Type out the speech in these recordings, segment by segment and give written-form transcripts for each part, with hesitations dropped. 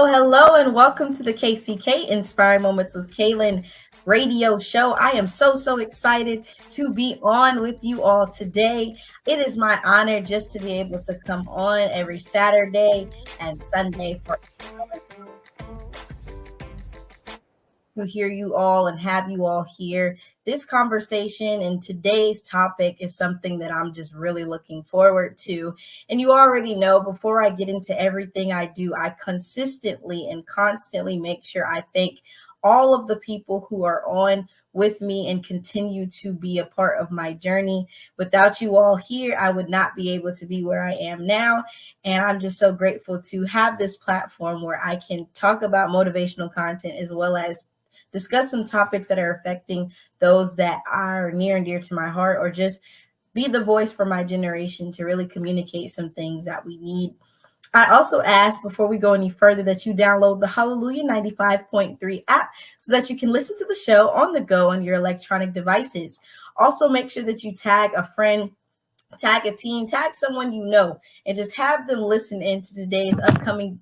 Hello, and welcome to the KCK Inspiring Moments with Kaylin radio show. I am so excited to be on with you all today. It is my honor just to be able to come on every Saturday and Sunday to hear you all and have you all here. This conversation and today's topic is something that I'm just really looking forward to. And you already know, before I get into everything I do, I consistently and constantly make sure I thank all of the people who are on with me and continue to be a part of my journey. Without you all here, I would not be able to be where I am now. And I'm just so grateful to have this platform where I can talk about motivational content as well as discuss some topics that are affecting those that are near and dear to my heart, or just be the voice for my generation to really communicate some things that we need. I also ask, before we go any further, that you download the Hallelujah 95.3 app so that you can listen to the show on the go on your electronic devices. Also, make sure that you tag a friend, tag a teen, tag someone you know, and just have them listen in to today's upcoming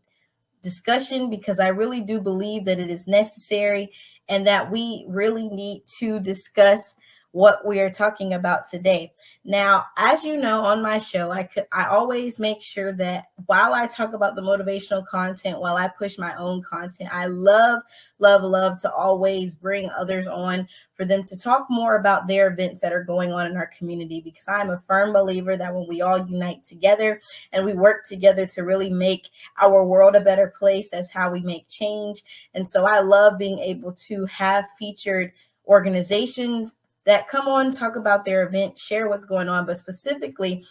discussion, because I really do believe that it is necessary and that we really need to discuss what we are talking about today. Now, as you know, on my show, I always make sure that while I talk about the motivational content, while I push my own content, I love to always bring others on for them to talk more about their events that are going on in our community, because I'm a firm believer that when we all unite together and we work together to really make our world a better place, that's how we make change. And so I love being able to have featured organizations that come on, talk about their event, share what's going on. But specifically,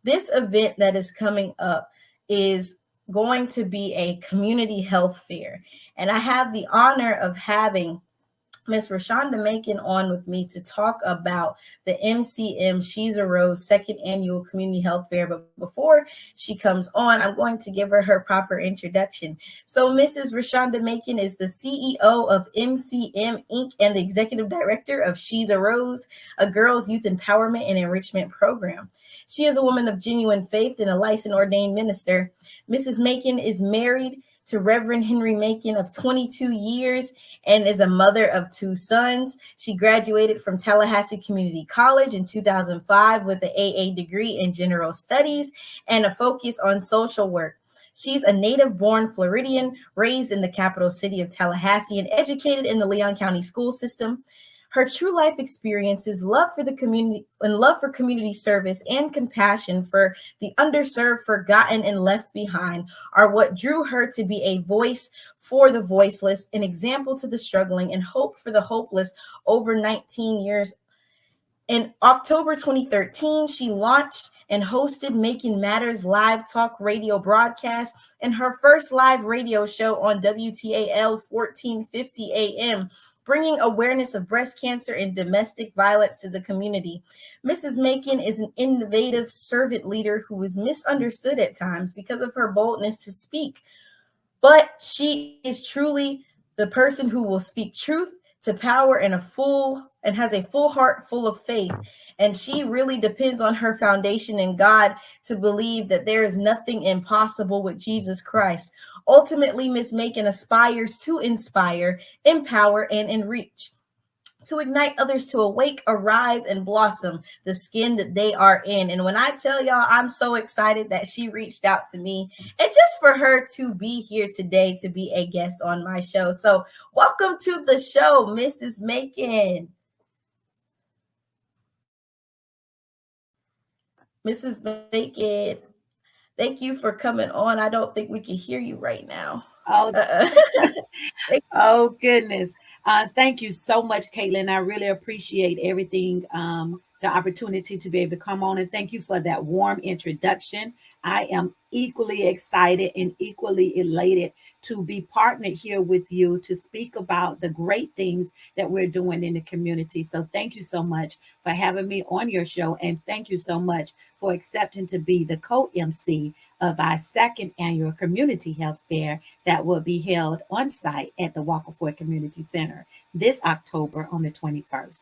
this event that is coming up is going to be a community health fair. And I have the honor of having Miss Rashonda Macon on with me to talk about the MCM She's a Rose second annual community health fair. But before she comes on, I'm going to give her proper introduction. So Mrs. Rashonda Macon is the CEO of MCM Inc. and the executive director of She's a Rose, a girls' youth empowerment and enrichment program. She is a woman of genuine faith and a licensed ordained minister. Mrs. Macon is married to Reverend Henry Macon of 22 years and is a mother of 2 sons. She graduated from Tallahassee Community College in 2005 with an AA degree in general studies and a focus on social work. She's a native-born Floridian, raised in the capital city of Tallahassee and educated in the Leon County school system. Her true life experiences, love for the community and love for community service and compassion for the underserved, forgotten, and left behind are what drew her to be a voice for the voiceless, an example to the struggling, and hope for the hopeless over 19 years. In October 2013, she launched and hosted Macon Matters live talk radio broadcast and her first live radio show on WTAL 1450 AM. Bringing awareness of breast cancer and domestic violence to the community. Mrs. Macon is an innovative servant leader who is misunderstood at times because of her boldness to speak. But she is truly the person who will speak truth to power and has a full heart full of faith. And she really depends on her foundation in God to believe that there is nothing impossible with Jesus Christ. Ultimately, Miss Macon aspires to inspire, empower, and enrich, to ignite others to awake, arise, and blossom the skin that they are in. And when I tell y'all, I'm so excited that she reached out to me and just for her to be here today to be a guest on my show. So welcome to the show, Mrs. Macon. Mrs. Macon, thank you for coming on. I don't think we can hear you right now. Oh goodness. Thank you so much, Kaylin. I really appreciate everything the opportunity to be able to come on, and thank you for that warm introduction. I am equally excited and equally elated to be partnered here with you to speak about the great things that we're doing in the community. So thank you so much for having me on your show, and thank you so much for accepting to be the co-MC of our second annual community health fair that will be held on site at the Walker Ford Community Center this October on the 21st.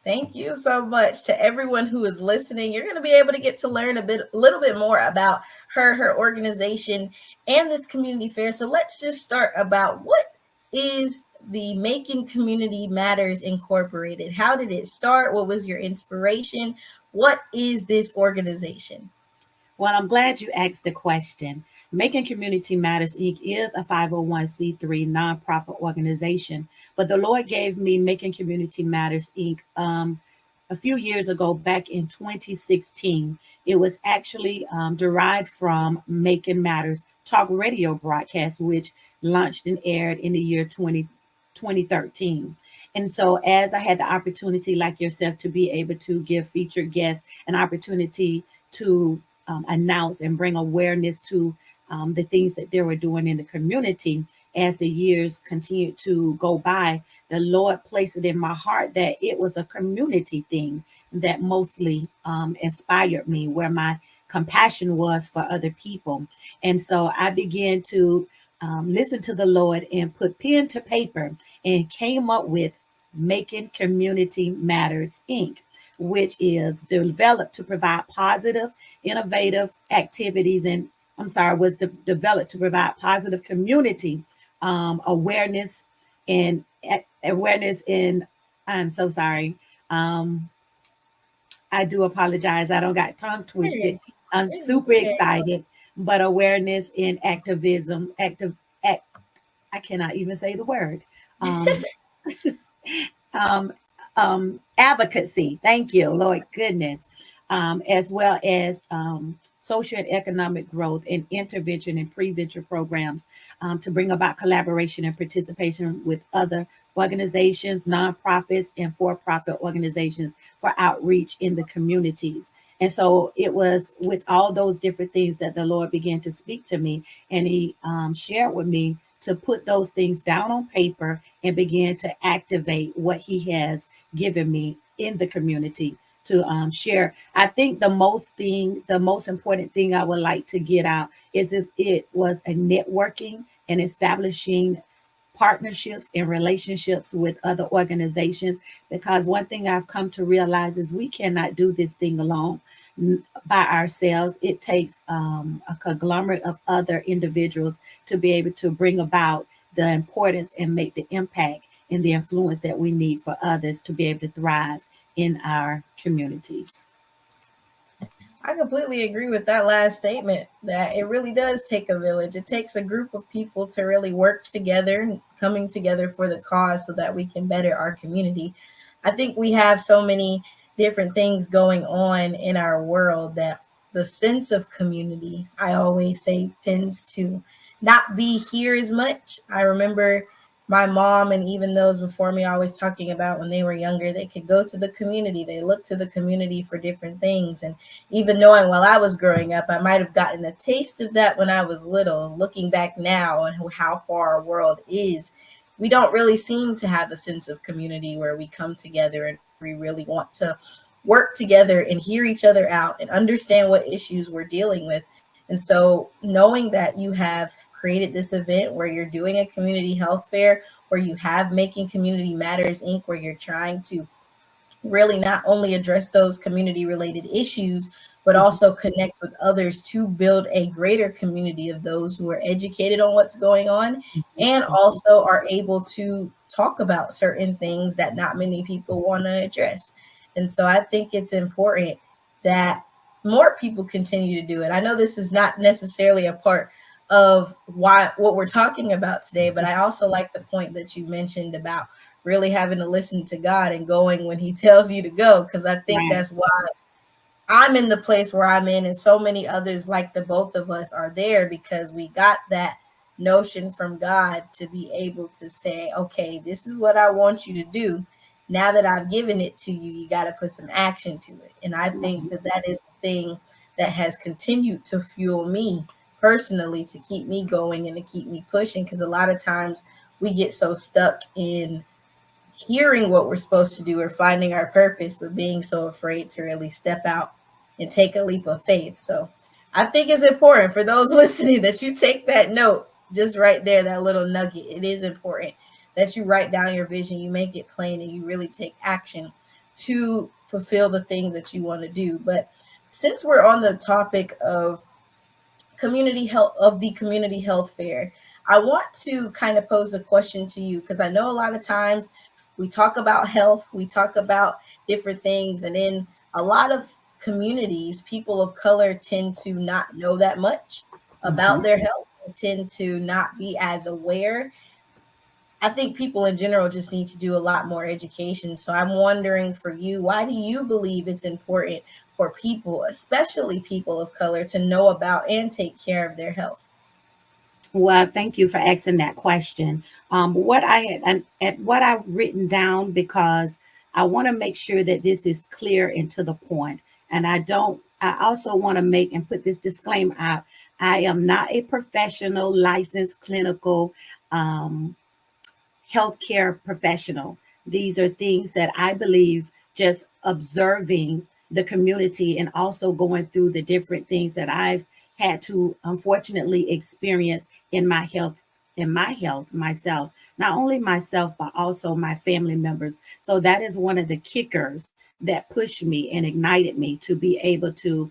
Thank you so much to everyone who is listening. You're going to be able to get to learn a little bit more about her organization, and this community fair. So let's just start about what is the Macon Community Matters Incorporated? How did it start? What was your inspiration? What is this organization? Well, I'm glad you asked the question. Macon Community Matters, Inc. is a 501c3 nonprofit organization, but the Lord gave me Macon Community Matters, Inc. A few years ago, back in 2016. It was actually derived from Macon Matters talk radio broadcast, which launched and aired in the year 2013. And so, as I had the opportunity, like yourself, to be able to give featured guests an opportunity to announce and bring awareness to the things that they were doing in the community. As the years continued to go by, the Lord placed it in my heart that it was a community thing that mostly inspired me, where my compassion was for other people. And so I began to listen to the Lord and put pen to paper and came up with Macon Community Matters, Inc., which is developed to provide positive, innovative activities, and was developed to provide positive community awareness and awareness in. I'm so sorry. I do apologize. I don't got tongue twisted. I'm super excited, but awareness in activism, I cannot even say the word. Advocacy. Thank you, Lord goodness. As well as social and economic growth and intervention and prevention programs to bring about collaboration and participation with other organizations, nonprofits, and for-profit organizations for outreach in the communities. And so it was with all those different things that the Lord began to speak to me, and He shared with me to put those things down on paper and begin to activate what He has given me in the community to share. I think the most important thing I would like to get out is it was a networking and establishing partnerships and relationships with other organizations, because one thing I've come to realize is we cannot do this thing alone by ourselves. It takes a conglomerate of other individuals to be able to bring about the importance and make the impact and the influence that we need for others to be able to thrive in our communities. I completely agree with that last statement, that it really does take a village. It takes a group of people to really work together, coming together for the cause so that we can better our community. I think we have so many different things going on in our world that the sense of community, I always say, tends to not be here as much. I remember my mom and even those before me always talking about when they were younger, they could go to the community. They looked to the community for different things. And even knowing while I was growing up, I might have gotten a taste of that when I was little. Looking back now on how far our world is, we don't really seem to have a sense of community where we come together and we really want to work together and hear each other out and understand what issues we're dealing with. And so knowing that you have created this event where you're doing a community health fair, where you have Making Community Matters, Inc., where you're trying to really not only address those community related issues, but also connect with others to build a greater community of those who are educated on what's going on and also are able to talk about certain things that not many people want to address. And so I think it's important that more people continue to do it. I know this is not necessarily a part of what we're talking about today, but I also like the point that you mentioned about really having to listen to God and going when He tells you to go, because I think that's why I'm in the place where I'm in, and so many others like the both of us are there, because we got that notion from God to be able to say, okay, this is what I want you to do. Now that I've given it to you, you got to put some action to it. And I think that that is the thing that has continued to fuel me personally, to keep me going and to keep me pushing. Because a lot of times we get so stuck in hearing what we're supposed to do or finding our purpose, but being so afraid to really step out and take a leap of faith. So I think it's important for those listening that you take that note just right there, that little nugget. It is important that you write down your vision, you make it plain, and you really take action to fulfill the things that you want to do. But since we're on the topic of the community health fair, I want to kind of pose a question to you, because I know a lot of times we talk about health, we talk about different things, and in a lot of communities, people of color tend to not know that much about their health, tend to not be as aware. I think people in general just need to do a lot more education. So I'm wondering for you, why do you believe it's important for people, especially people of color, to know about and take care of their health? Well, thank you for asking that question. What I had and what I've written down, because I want to make sure that this is clear and to the point. And I don't. I also want to make and put this disclaimer out. I am not a professional, licensed clinical healthcare professional. These are things that I believe, just observing the community and also going through the different things that I've had to unfortunately experience in my health myself, not only myself, but also my family members. So that is one of the kickers that pushed me and ignited me to be able to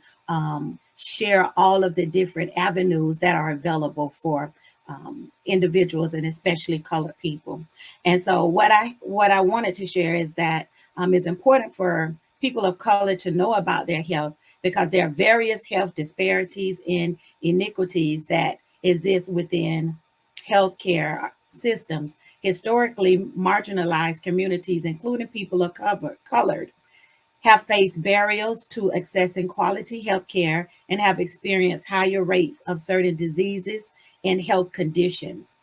share all of the different avenues that are available for individuals, and especially colored people. And so what I wanted to share is that it's important for people of color to know about their health, because there are various health disparities and inequities that exist within healthcare systems. Historically marginalized communities, including people of colored, have faced barriers to accessing quality health care and have experienced higher rates of certain diseases and health conditions.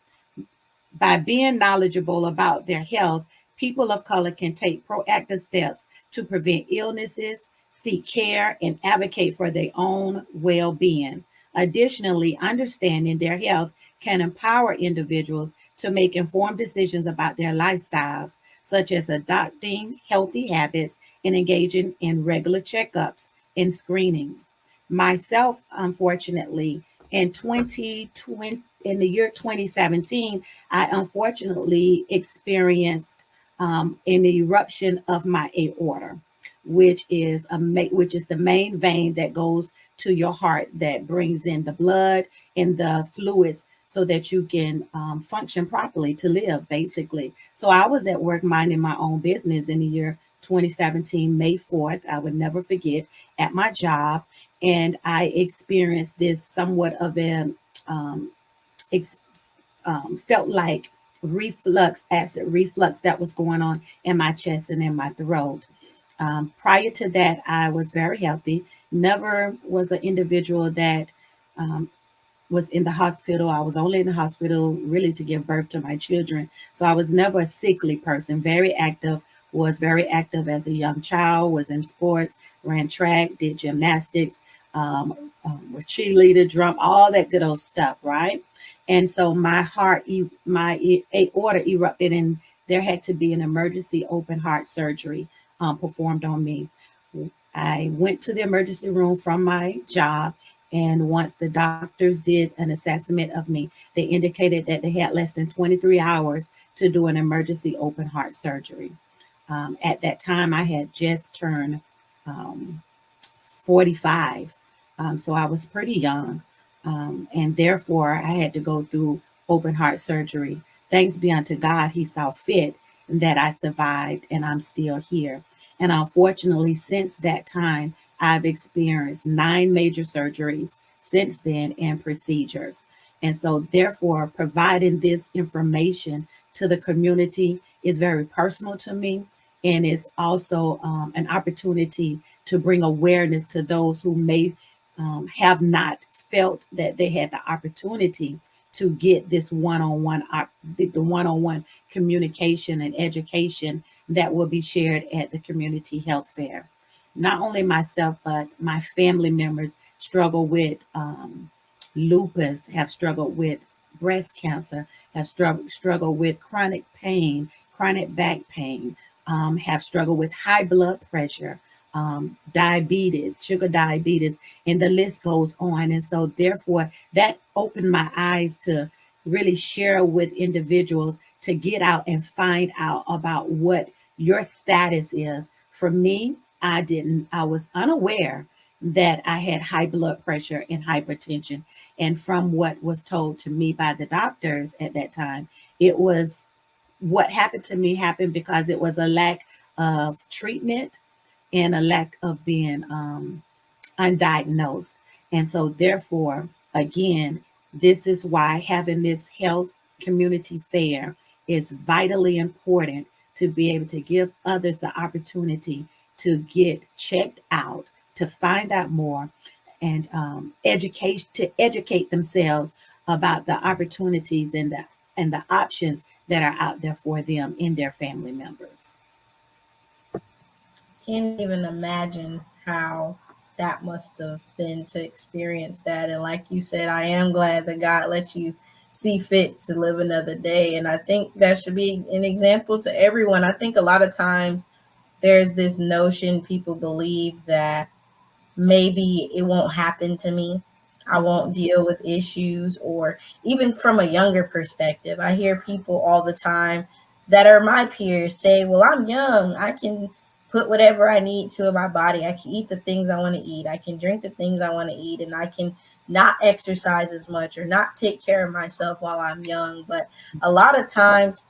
By being knowledgeable about their health, people of color can take proactive steps to prevent illnesses, seek care, and advocate for their own well being. Additionally, understanding their health can empower individuals to make informed decisions about their lifestyles, such as adopting healthy habits and engaging in regular checkups and screenings. Myself, unfortunately, in 2020, in the year 2017, I unfortunately experienced an eruption of my aorta, which is the main vein that goes to your heart, that brings in the blood and the fluids so that you can function properly to live, basically. So I was at work minding my own business in the year 2017, May 4th. I would never forget, at my job, and I experienced this somewhat of an ex- felt like acid reflux that was going on in my chest and in my throat. Prior to that, I was very healthy. Never was an individual that um, was in the hospital. I was only in the hospital really to give birth to my children. So I was never a sickly person. Was very active as a young child, was in sports, ran track, did gymnastics, was cheerleader, drum, all that good old stuff, right? And so my aorta erupted, and there had to be an emergency open heart surgery performed on me. I went to the emergency room from my job, and once the doctors did an assessment of me, they indicated that they had less than 23 hours to do an emergency open heart surgery. At that time, I had just turned um, 45, so I was pretty young, and therefore I had to go through open heart surgery. Thanks be unto God, He saw fit that I survived and I'm still here. And unfortunately, since that time, I've experienced 9 major surgeries since then and procedures. And so, therefore, providing this information to the community is very personal to me. And it's also an opportunity to bring awareness to those who may have not felt that they had the opportunity to get this one-on-one, the one-on-one communication and education that will be shared at the community health fair. Not only myself, but my family members struggle with lupus, have struggled with breast cancer, have struggled with chronic pain, chronic back pain, have struggled with high blood pressure, diabetes, sugar diabetes, and the list goes on. And so therefore that opened my eyes to really share with individuals to get out and find out about what your status is. For me, I was unaware that I had high blood pressure and hypertension. And from what was told to me by the doctors at that time, it was what happened to me happened because it was a lack of treatment and a lack of being undiagnosed. And so, therefore, again, this is why having this health community fair is vitally important to be able to give others the opportunity to get checked out, to find out more, and educate themselves about the opportunities and the options that are out there for them and their family members. Can't even imagine how that must have been to experience that. And like you said, I am glad that God let you see fit to live another day. And I think that should be an example to everyone. I think a lot of times there's this notion people believe that maybe it won't happen to me. I won't deal with issues, or even from a younger perspective. I hear people all the time that are my peers say, well, I'm young. I can put whatever I need to in my body. I can eat the things I want to eat. I can drink the things I want to eat, and I can not exercise as much or not take care of myself while I'm young. But a lot of times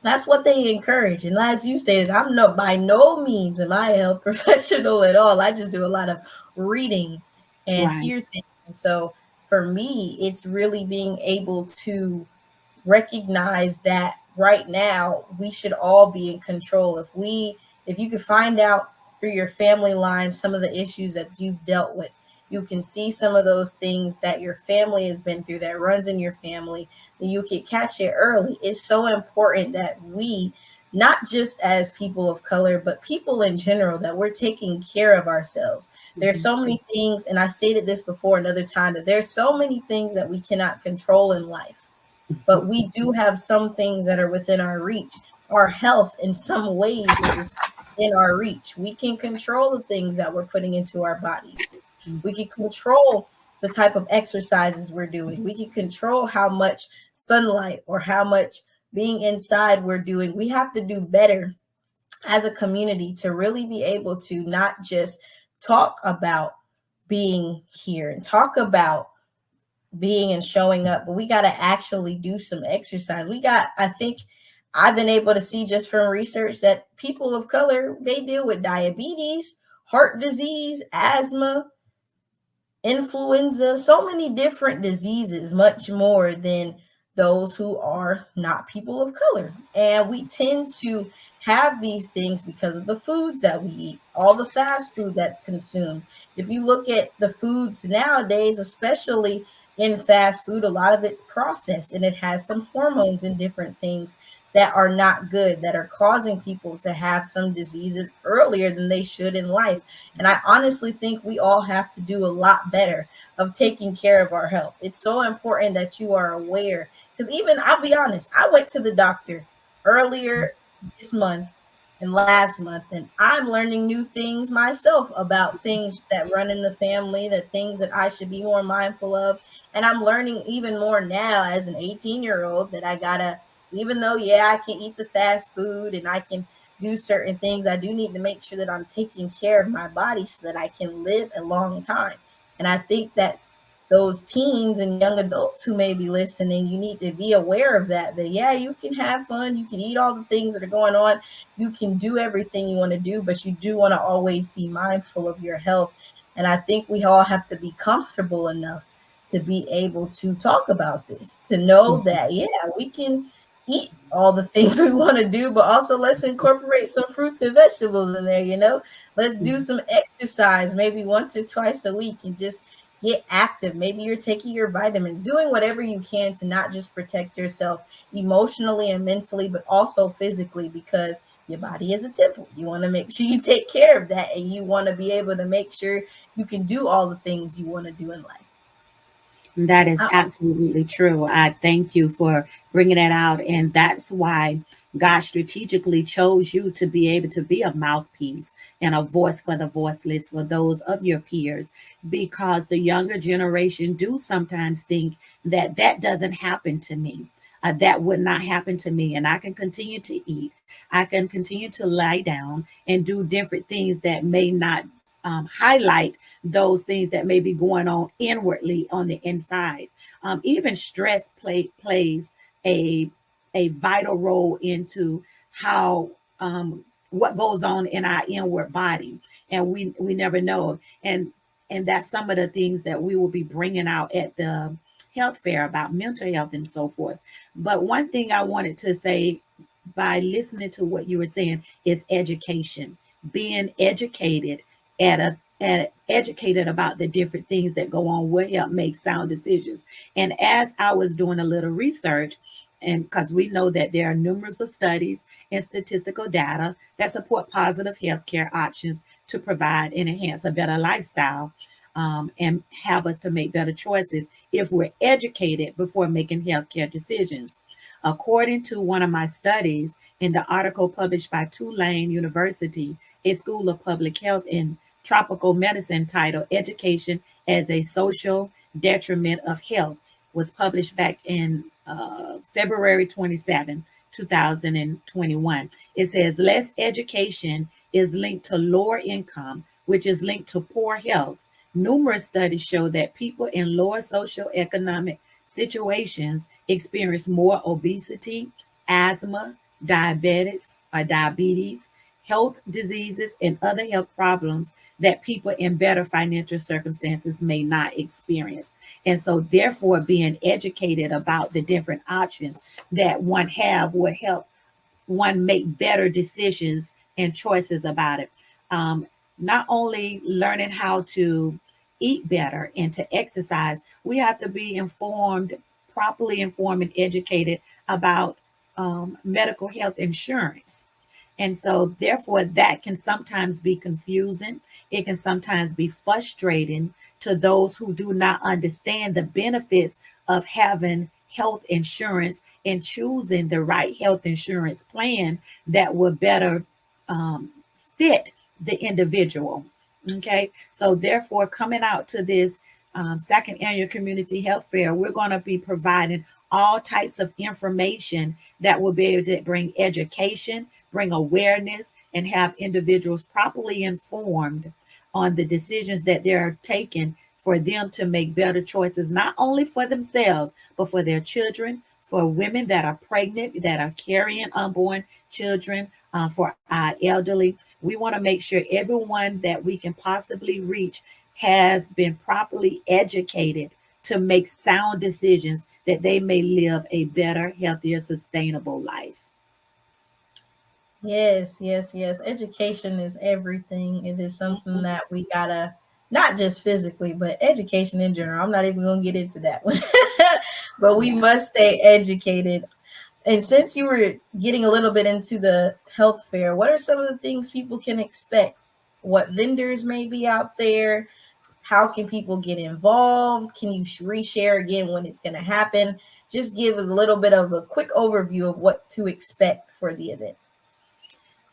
that's what they encourage. And as you stated, I'm by no means am I a health professional at all. I just do a lot of reading and Right. hear things. And so for me, it's really being able to recognize that right now we should all be in control. If you could find out through your family line some of the issues that you've dealt with, you can see some of those things that your family has been through, that runs in your family, that you can catch it early. It's so important that we, not just as people of color, but people in general, that we're taking care of ourselves. There's so many things, and I stated this before another time, that there's so many things that we cannot control in life, but we do have some things that are within our reach. Our health in some ways is in our reach. We can control the things that we're putting into our bodies. We can control the type of exercises we're doing. We can control how much sunlight or how much being inside we're doing. We have to do better as a community to really be able to not just talk about being here and talk about being and showing up, but we got to actually do some exercise. I think I've been able to see just from research that people of color, they deal with diabetes, heart disease, asthma, influenza, so many different diseases, much more than those who are not people of color. And we tend to have these things because of the foods that we eat, all the fast food that's consumed. If you look at the foods nowadays, especially in fast food, a lot of it's processed and it has some hormones and different things that are not good, that are causing people to have some diseases earlier than they should in life. And I honestly think we all have to do a lot better of taking care of our health. It's so important that you are aware, because even, I'll be honest, I went to the doctor earlier this month and last month, and I'm learning new things myself about things that run in the family, the things that I should be more mindful of. And I'm learning even more now as an 18-year-old that I gotta, even though, yeah, I can eat the fast food and I can do certain things, I do need to make sure that I'm taking care of my body so that I can live a long time. And I think that those teens and young adults who may be listening, you need to be aware of that, yeah, you can have fun, you can eat all the things that are going on, you can do everything you want to do, but you do want to always be mindful of your health. And I think we all have to be comfortable enough to be able to talk about this, to know that, yeah, we can eat all the things we want to do, but also let's incorporate some fruits and vegetables in there. Let's do some exercise maybe once or twice a week and just Get active. Maybe you're taking your vitamins, doing whatever you can to not just protect yourself emotionally and mentally, but also physically, because your body is a temple. You want to make sure you take care of that, and you want to be able to make sure you can do all the things you want to do in life. That is I absolutely true. I thank you for bringing that out. And that's why God strategically chose you to be able to be a mouthpiece and a voice for the voiceless, for those of your peers, because the younger generation do sometimes think that that doesn't happen to me. That would not happen to me. And I can continue to eat. I can continue to lie down and do different things that may not highlight those things that may be going on inwardly on the inside. Even stress plays a vital role into how what goes on in our inward body, and we never know. And that's some of the things that we will be bringing out at the health fair about mental health and so forth. But one thing I wanted to say by listening to what you were saying is education, being educated at educated about the different things that go on will help make sound decisions. And as I was doing a little research, and because we know that there are numerous of studies and statistical data that support positive healthcare options to provide and enhance a better lifestyle, and have us to make better choices if we're educated before making healthcare decisions. According to one of my studies in the article published by Tulane University, a school of public health in tropical medicine, titled Education as a Social Detriment of Health, was published back in February 27, 2021. It says less education is linked to lower income, which is linked to poor health. Numerous studies show that people in lower socioeconomic situations experience more obesity, asthma, diabetes, health diseases, and other health problems that people in better financial circumstances may not experience. And so, therefore, being educated about the different options that one have will help one make better decisions and choices about it. Um, Not only learning how to eat better and to exercise, we have to be informed, properly informed and educated about medical health insurance. And so, therefore, that can sometimes be confusing. It can sometimes be frustrating to those who do not understand the benefits of having health insurance and choosing the right health insurance plan that will better um, fit the individual. Okay. So, therefore, coming out to this second annual community health fair, we're going to be providing all types of information that will be able to bring education, bring awareness, and have individuals properly informed on the decisions that they're taking for them to make better choices, not only for themselves, but for their children, for women that are pregnant, that are carrying unborn children, for our elderly. We want to make sure everyone that we can possibly reach has been properly educated to make sound decisions that they may live a better, healthier, sustainable life. Yes, yes, yes. Education is everything. It is something that we gotta, not just physically, but education in general. I'm not even gonna get into that one. But we Yeah. must stay educated. And since you were getting a little bit into the health fair, what are some of the things people can expect? What vendors may be out there? How can people get involved? Can you reshare again when it's going to happen? Just give a little bit of a quick overview of what to expect for the event.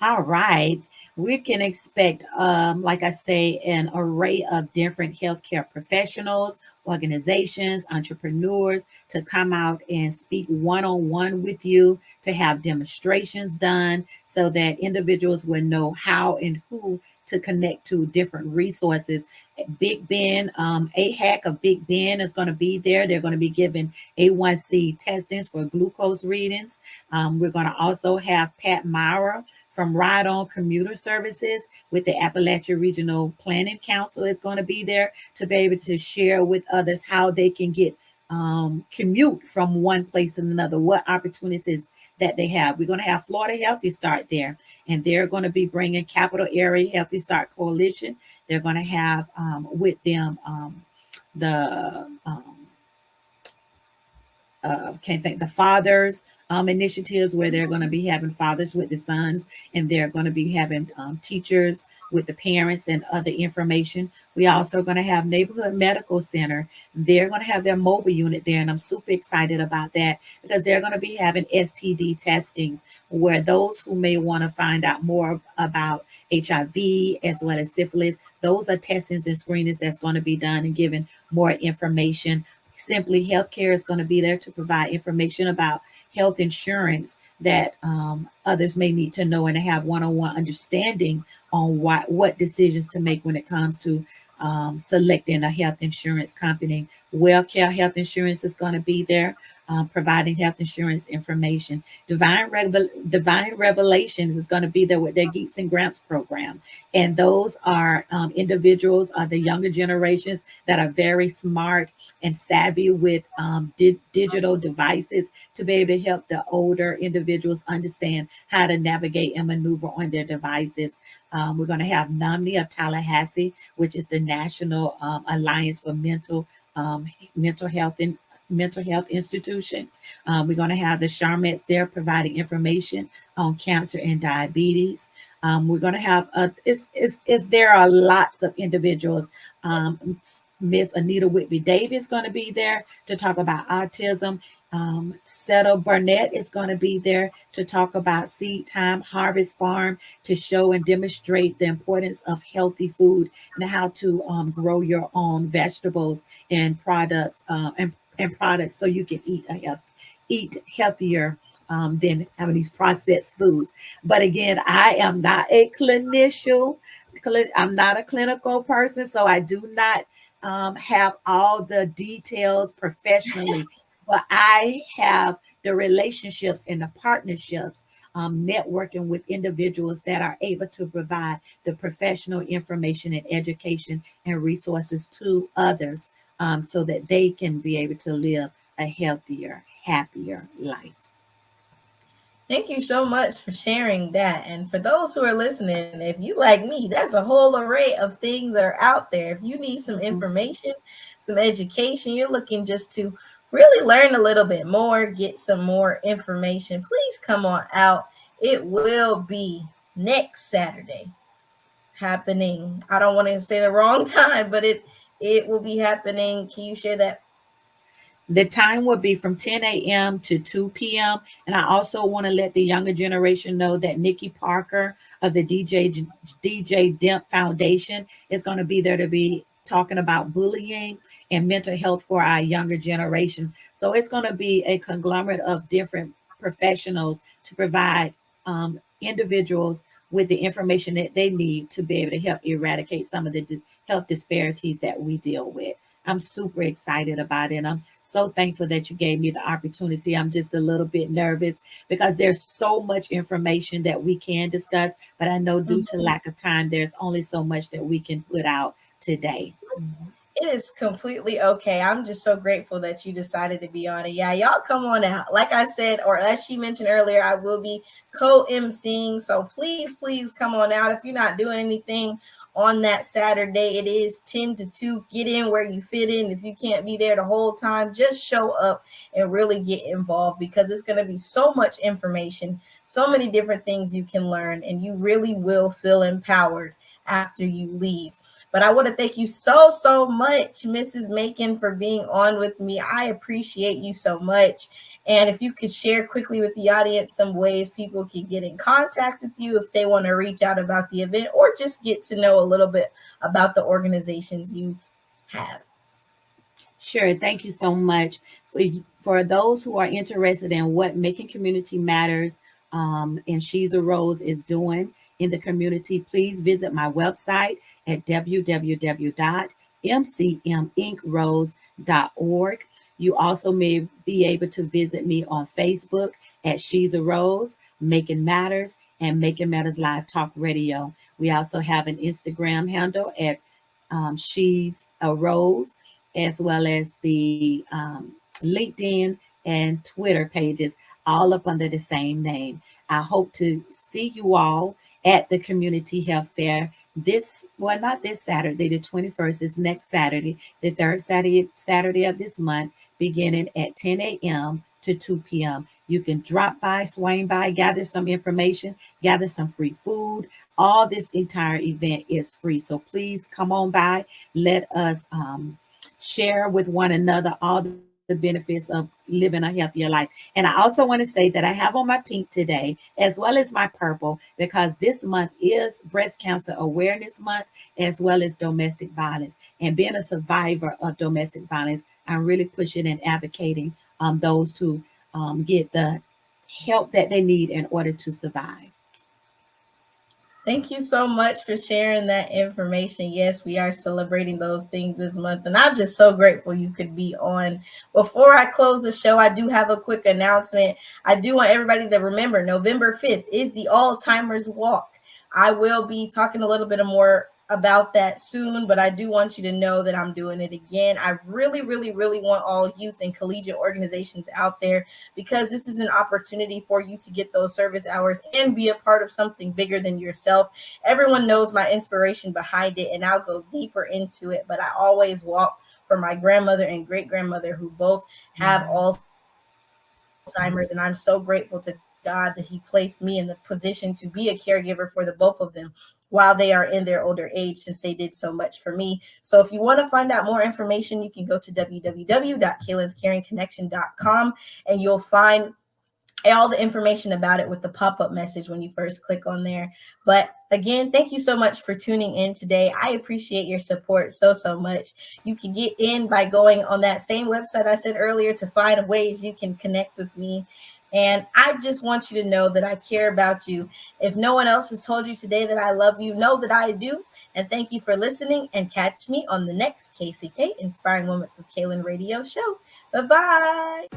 All right. We can expect, like I say, an array of different healthcare professionals, organizations, entrepreneurs to come out and speak one on one with you, to have demonstrations done so that individuals will know how and who to connect to different resources. Big Ben, AHAC of Big Ben is going to be there. They're going to be giving A1C testings for glucose readings. We're going to also have Pat Myra from Ride On Commuter Services with the Appalachia Regional Planning Council is going to be there to be able to share with others how they can get commute from one place to another, what opportunities that they have. We're going to have Florida Healthy Start there, and they're going to be bringing Capital Area Healthy Start Coalition. They're going to have with them the can't think the fathers initiatives, where they're going to be having fathers with the sons, and they're going to be having teachers with the parents and other information. We also going to have neighborhood medical center. They're going to have their mobile unit there, and I'm super excited about that, because they're going to be having STD testings, where those who may want to find out more about HIV as well as syphilis, those are testings and screenings that's going to be done, and given more information. Simply Healthcare is going to be there to provide information about health insurance that others may need to know, and to have one-on-one understanding on what decisions to make when it comes to selecting a health insurance company. WellCare Health Insurance is going to be there, providing health insurance information. Divine Revelations is going to be there with their Geeks and Gramps program. And those are individuals, are the younger generations that are very smart and savvy with digital devices, to be able to help the older individuals understand how to navigate and maneuver on their devices. We're going to have NAMNI of Tallahassee, which is the National Alliance for Mental Health Institution. We're going to have the Charmettes there providing information on cancer and diabetes. We're going to have there are lots of individuals. Miss Anita Whitby Davis going to be there to talk about autism. Settle Burnett is going to be there to talk about Seed Time Harvest Farm, to show and demonstrate the importance of healthy food and how to grow your own vegetables and products and products, so you can eat healthier than having these processed foods. But again, I am not a clinician. I'm not a clinical person, so I do not have all the details professionally, but I have the relationships and the partnerships, networking with individuals that are able to provide the professional information and education and resources to others, so that they can be able to live a healthier, happier life. Thank you so much for sharing that. And for those who are listening, if you like me, that's a whole array of things that are out there. If you need some information, some education, you're looking just to really learn a little bit more, get some more information, please come on out. It will be next Saturday happening. I don't want to say the wrong time, but it will be happening. Can you share that? The time will be from 10 a.m. to 2 p.m. And I also want to let the younger generation know that Nikki Parker of the DJ Demp Foundation is going to be there to be talking about bullying and mental health for our younger generation. So it's going to be a conglomerate of different professionals to provide individuals with the information that they need to be able to help eradicate some of the health disparities that we deal with. I'm super excited about it. I'm so thankful that you gave me the opportunity. I'm just a little bit nervous because there's so much information that we can discuss, but I know due to lack of time, there's only so much that we can put out today. It is completely okay. I'm just so grateful that you decided to be on it. Yeah, y'all come on out. Like I said, or as she mentioned earlier, I will be co-emceeing. So please come on out. If you're not doing anything on that Saturday, it is 10 to 2. Get in where you fit in. If you can't be there the whole time, just show up and really get involved, because it's going to be so much information, so many different things you can learn, and you really will feel empowered after you leave. But I want to thank you so much, Mrs. Macon, for being on with me. I appreciate you so much. And if you could share quickly with the audience some ways people can get in contact with you if they want to reach out about the event, or just get to know a little bit about the organizations you have. Sure. Thank you so much. For those who are interested in what Macon Community Matters and She's a Rose is doing in the community, please visit my website at www.mcminkrose.org. You also may be able to visit me on Facebook at She's a Rose, Macon Matters, and Macon Matters Live Talk Radio. We also have an Instagram handle at She's a Rose, as well as the LinkedIn and Twitter pages, all up under the same name. I hope to see you all at the Community Health Fair not this Saturday, the 21st is next Saturday, the third Saturday of this month, beginning at 10 a.m. to 2 p.m. You can drop by, swing by, gather some information, gather some free food. All this entire event is free. So please come on by. Let us share with one another all the benefits of living a healthier life. And I also want to say that I have on my pink today, as well as my purple, because this month is Breast Cancer Awareness Month, as well as domestic violence. And being a survivor of domestic violence, I'm really pushing and advocating those to get the help that they need in order to survive. Thank you so much for sharing that information. Yes, we are celebrating those things this month, and I'm just so grateful you could be on. Before I close the show, I do have a quick announcement. I do want everybody to remember November 5th is the Alzheimer's Walk. I will be talking a little bit more about that soon, but I do want you to know that I'm doing it again. I really, really, really want all youth and collegiate organizations out there, because this is an opportunity for you to get those service hours and be a part of something bigger than yourself. Everyone knows my inspiration behind it, and I'll go deeper into it, but I always walk for my grandmother and great grandmother who both have Alzheimer's, and I'm so grateful to God that he placed me in the position to be a caregiver for the both of them while they are in their older age, since they did so much for me. So if you want to find out more information, you can go to www.kaylinscaringconnection.com, and you'll find all the information about it with the pop-up message when you first click on there. But again, thank you so much for tuning in today. I appreciate your support so much. You can get in by going on that same website I said earlier to find ways you can connect with me. And I just want you to know that I care about you. If no one else has told you today that I love you, know that I do. And thank you for listening, and catch me on the next KCK Inspiring Moments with Kaylin radio show. Bye-bye.